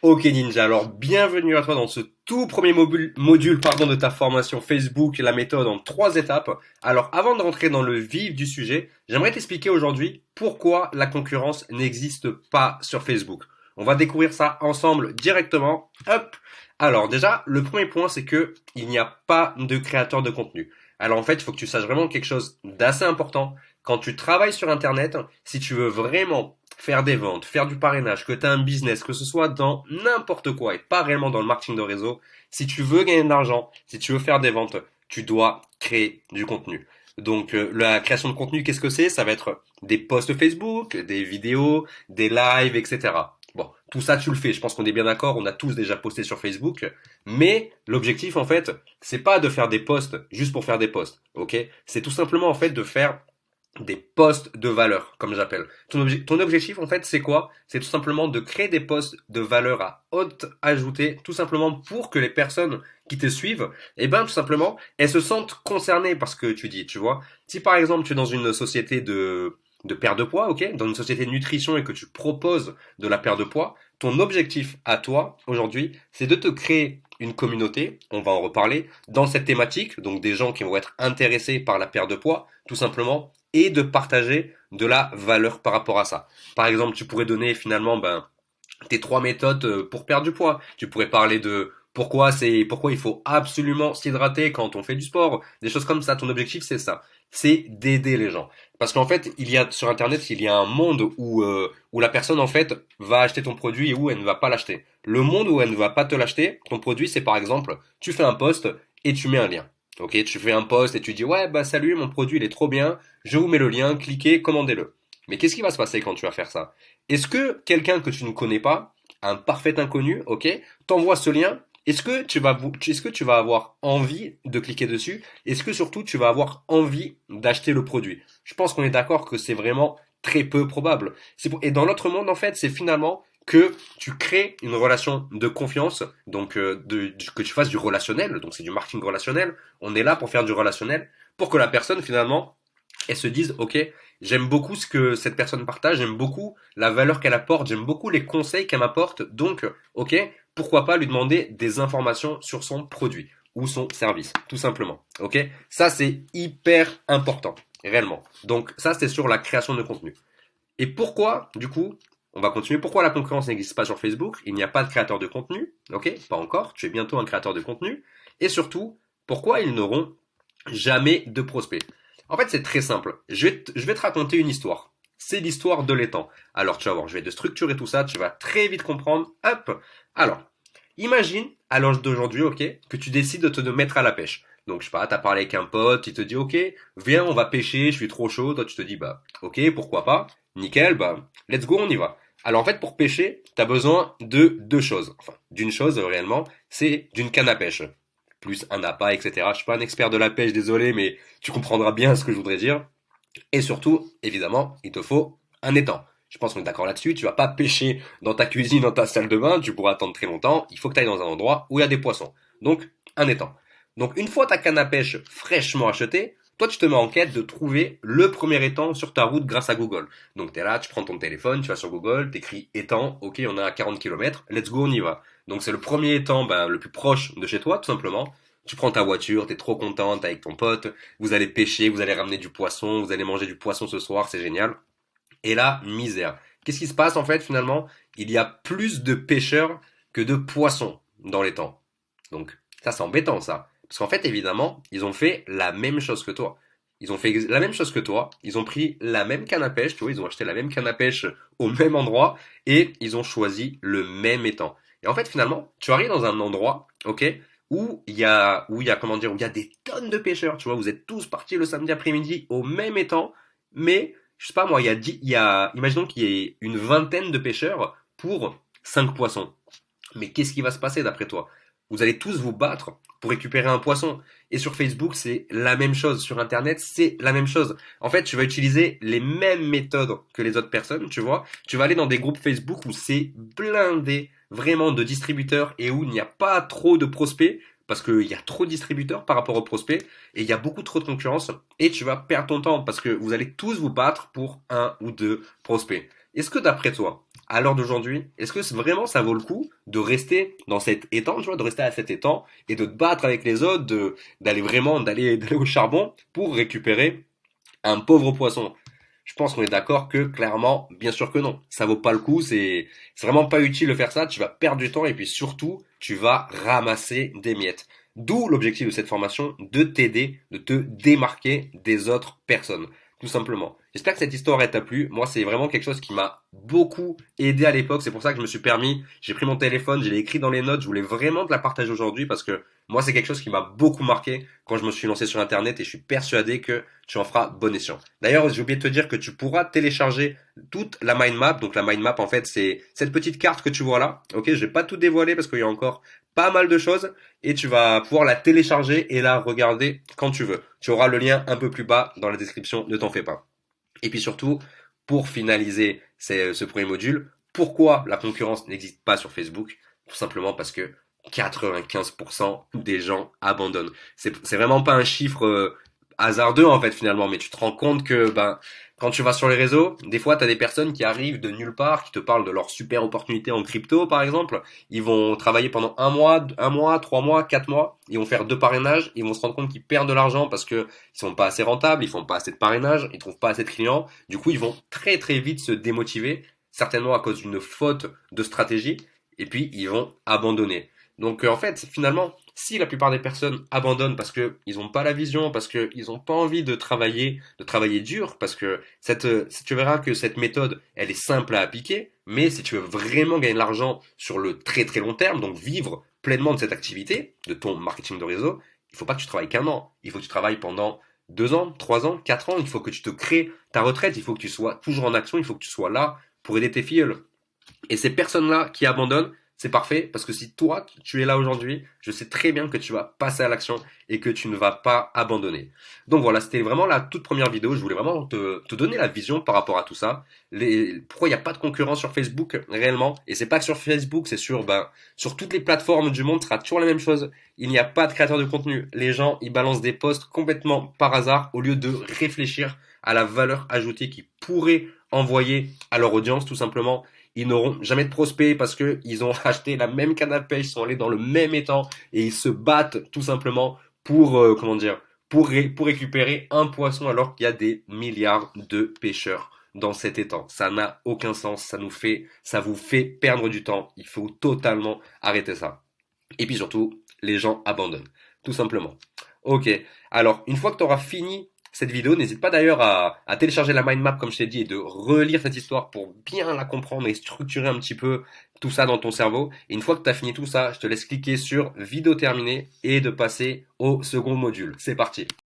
Ok Ninja, alors bienvenue à toi dans ce tout premier module de ta formation Facebook, la méthode en 3 étapes. Alors avant de rentrer dans le vif du sujet, j'aimerais t'expliquer aujourd'hui pourquoi la concurrence n'existe pas sur Facebook. On va découvrir ça ensemble directement. Hop. Alors déjà, le premier point c'est que il n'y a pas de créateur de contenu. Alors en fait, il faut que tu saches vraiment quelque chose d'assez important. Quand tu travailles sur Internet, si tu veux vraiment faire des ventes, faire du parrainage, que tu as un business, que ce soit dans n'importe quoi et pas réellement dans le marketing de réseau, si tu veux gagner de l'argent, si tu veux faire des ventes, tu dois créer du contenu. Donc la création de contenu, qu'est-ce que c'est? Ça va être des posts Facebook, des vidéos, des lives, etc. Bon, tout ça tu le fais, je pense qu'on est bien d'accord, on a tous déjà posté sur Facebook, mais l'objectif en fait, c'est pas de faire des posts juste pour faire des posts, ok? C'est tout simplement en fait de faire des posts de valeur, comme j'appelle. Ton objectif, en fait, c'est quoi? C'est tout simplement de créer des posts de valeur à haute ajoutée, tout simplement pour que les personnes qui te suivent, eh ben, tout simplement, elles se sentent concernées par ce que tu dis, tu vois. Si par exemple, tu es dans une société de perte de poids, ok, dans une société de nutrition et que tu proposes de la perte de poids, ton objectif à toi, aujourd'hui, c'est de te créer une communauté, on va en reparler, dans cette thématique, donc des gens qui vont être intéressés par la perte de poids, tout simplement, et de partager de la valeur par rapport à ça. Par exemple, tu pourrais donner finalement tes 3 méthodes pour perdre du poids. Tu pourrais parler de pourquoi il faut absolument s'hydrater quand on fait du sport, des choses comme ça. Ton objectif c'est ça, c'est d'aider les gens. Parce qu'en fait, il y a sur internet, il y a un monde où la personne en fait va acheter ton produit et où elle ne va pas l'acheter. Le monde où elle ne va pas te l'acheter, ton produit, c'est par exemple, tu fais un post et tu mets un lien. Ok, tu fais un post et tu dis ouais bah salut, mon produit il est trop bien, je vous mets le lien, cliquez, commandez-le. Mais qu'est-ce qui va se passer quand tu vas faire ça? Est-ce que quelqu'un que tu ne connais pas, un parfait inconnu, ok, t'envoie ce lien? Est-ce que tu vas avoir envie de cliquer dessus? Est-ce que surtout tu vas avoir envie d'acheter le produit? Je pense qu'on est d'accord que c'est vraiment très peu probable. Et dans l'autre monde, en fait, c'est finalement que tu crées une relation de confiance, donc que tu fasses du relationnel, donc c'est du marketing relationnel. On est là pour faire du relationnel, pour que la personne finalement elles se disent, ok, j'aime beaucoup ce que cette personne partage, j'aime beaucoup la valeur qu'elle apporte, j'aime beaucoup les conseils qu'elle m'apporte, donc, ok, pourquoi pas lui demander des informations sur son produit ou son service, tout simplement, ok. Ça, c'est hyper important, réellement. Donc, ça, c'est sur la création de contenu. Et pourquoi, du coup, on va continuer, pourquoi la concurrence n'existe pas sur Facebook? Il n'y a pas de créateur de contenu, ok, pas encore, tu es bientôt un créateur de contenu, et surtout, pourquoi ils n'auront jamais de prospects? En fait, c'est très simple. Je vais te raconter une histoire. C'est l'histoire de l'étang. Alors, tu vas voir, je vais te structurer tout ça, tu vas très vite comprendre. Hop. Alors, imagine, à l'âge d'aujourd'hui, ok, que tu décides de te mettre à la pêche. Donc, je sais pas, t'as parlé avec un pote, il te dit, ok, viens, on va pêcher, je suis trop chaud. Toi, tu te dis, bah, ok, pourquoi pas. Nickel, bah, let's go, on y va. Alors, en fait, pour pêcher, t'as besoin de 2 choses. Enfin, d'une chose, réellement, c'est d'une canne à pêche plus un appât, etc. Je suis pas un expert de la pêche, désolé, mais tu comprendras bien ce que je voudrais dire. Et surtout, évidemment, il te faut un étang. Je pense qu'on est d'accord là-dessus. Tu vas pas pêcher dans ta cuisine, dans ta salle de bain, tu pourras attendre très longtemps. Il faut que tu ailles dans un endroit où il y a des poissons. Donc, un étang. Donc, une fois ta canne à pêche fraîchement achetée, toi, tu te mets en quête de trouver le premier étang sur ta route grâce à Google. Donc, tu es là, tu prends ton téléphone, tu vas sur Google, t'écris étang, ok, on est à 40 km, let's go, on y va. Donc, c'est le premier étang le plus proche de chez toi, tout simplement. Tu prends ta voiture, t'es trop contente avec ton pote, vous allez pêcher, vous allez ramener du poisson, vous allez manger du poisson ce soir, c'est génial. Et là, misère. Qu'est-ce qui se passe en fait finalement? Il y a plus de pêcheurs que de poissons dans les temps. Donc ça c'est embêtant ça. Parce qu'en fait évidemment, ils ont fait la même chose que toi. Ils ont fait la même chose que toi, ils ont pris la même canne à pêche, tu vois, ils ont acheté la même canne à pêche au même endroit et ils ont choisi le même étang. Et en fait finalement, tu arrives dans un endroit, ok, comment dire, où il y a des tonnes de pêcheurs, tu vois, vous êtes tous partis le samedi après-midi au même étang, mais je sais pas moi, imaginons qu'il y ait une vingtaine de pêcheurs pour 5 poissons. Mais qu'est-ce qui va se passer d'après toi? Vous allez tous vous battre pour récupérer un poisson. Et sur Facebook, c'est la même chose. Sur Internet, c'est la même chose. En fait, tu vas utiliser les mêmes méthodes que les autres personnes, tu vois. Tu vas aller dans des groupes Facebook où c'est blindé vraiment de distributeurs et où il n'y a pas trop de prospects parce qu'il y a trop de distributeurs par rapport aux prospects et il y a beaucoup trop de concurrence et tu vas perdre ton temps parce que vous allez tous vous battre pour un ou deux prospects. est-ce que d'après toi, à l'heure d'aujourd'hui, est-ce que vraiment ça vaut le coup de rester dans cet étang, tu vois, de rester à cet étang et de te battre avec les autres, d'aller au charbon pour récupérer un pauvre poisson? Je pense qu'on est d'accord que clairement, bien sûr que non. Ça vaut pas le coup, c'est vraiment pas utile de faire ça, tu vas perdre du temps et puis surtout, tu vas ramasser des miettes. D'où l'objectif de cette formation, de t'aider, de te démarquer des autres personnes. Tout simplement. J'espère que cette histoire t'a plu. Moi, c'est vraiment quelque chose qui m'a beaucoup aidé à l'époque. C'est pour ça que je me suis permis, j'ai pris mon téléphone, je l'ai écrit dans les notes. Je voulais vraiment te la partager aujourd'hui parce que moi, c'est quelque chose qui m'a beaucoup marqué quand je me suis lancé sur Internet et je suis persuadé que tu en feras bon escient. D'ailleurs, j'ai oublié de te dire que tu pourras télécharger toute la mind map. Donc la mind map, en fait, c'est cette petite carte que tu vois là. Ok, je vais pas tout dévoiler parce qu'il y a encore pas mal de choses et tu vas pouvoir la télécharger et la regarder quand tu veux. Tu auras le lien un peu plus bas dans la description, ne t'en fais pas. Et puis surtout, pour finaliser ce premier module, pourquoi la concurrence n'existe pas sur Facebook? Tout simplement parce que 95% des gens abandonnent. C'est vraiment pas un chiffre hasardeux en fait finalement, mais tu te rends compte que quand tu vas sur les réseaux, des fois tu as des personnes qui arrivent de nulle part, qui te parlent de leur super opportunité en crypto par exemple. Ils vont travailler pendant un mois, 3 mois, 4 mois, ils vont faire 2 parrainages, ils vont se rendre compte qu'ils perdent de l'argent parce que ils sont pas assez rentables, ils font pas assez de parrainage, ils trouvent pas assez de clients. Du coup, ils vont très très vite se démotiver, certainement à cause d'une faute de stratégie, et puis ils vont abandonner. Donc en fait, finalement, si la plupart des personnes abandonnent parce que ils n'ont pas la vision, parce qu'ils n'ont pas envie de travailler dur, parce que tu verras que cette méthode, elle est simple à appliquer, mais si tu veux vraiment gagner de l'argent sur le très très long terme, donc vivre pleinement de cette activité, de ton marketing de réseau, il faut pas que tu travailles qu'un an, il faut que tu travailles pendant 2 ans, 3 ans, 4 ans, il faut que tu te crées ta retraite, il faut que tu sois toujours en action, il faut que tu sois là pour aider tes filles. Et ces personnes-là qui abandonnent, c'est parfait parce que si toi tu es là aujourd'hui, je sais très bien que tu vas passer à l'action et que tu ne vas pas abandonner. Donc voilà, c'était vraiment la toute première vidéo. Je voulais vraiment te donner la vision par rapport à tout ça. Pourquoi il n'y a pas de concurrence sur Facebook réellement? Et c'est pas que sur Facebook, c'est sur toutes les plateformes du monde, ce sera toujours la même chose. Il n'y a pas de créateur de contenu. Les gens, ils balancent des posts complètement par hasard au lieu de réfléchir à la valeur ajoutée qu'ils pourraient envoyer à leur audience tout simplement. Ils n'auront jamais de prospects parce que ils ont acheté la même canne à pêche, ils sont allés dans le même étang et ils se battent tout simplement pour pour récupérer un poisson alors qu'il y a des milliards de pêcheurs dans cet étang. Ça n'a aucun sens, ça vous fait perdre du temps. Il faut totalement arrêter ça. Et puis surtout, les gens abandonnent, tout simplement. Ok, alors une fois que tu auras fini cette vidéo, n'hésite pas d'ailleurs à télécharger la mind map comme je t'ai dit et de relire cette histoire pour bien la comprendre et structurer un petit peu tout ça dans ton cerveau. Et une fois que tu as fini tout ça, je te laisse cliquer sur vidéo terminée et de passer au second module. C'est parti.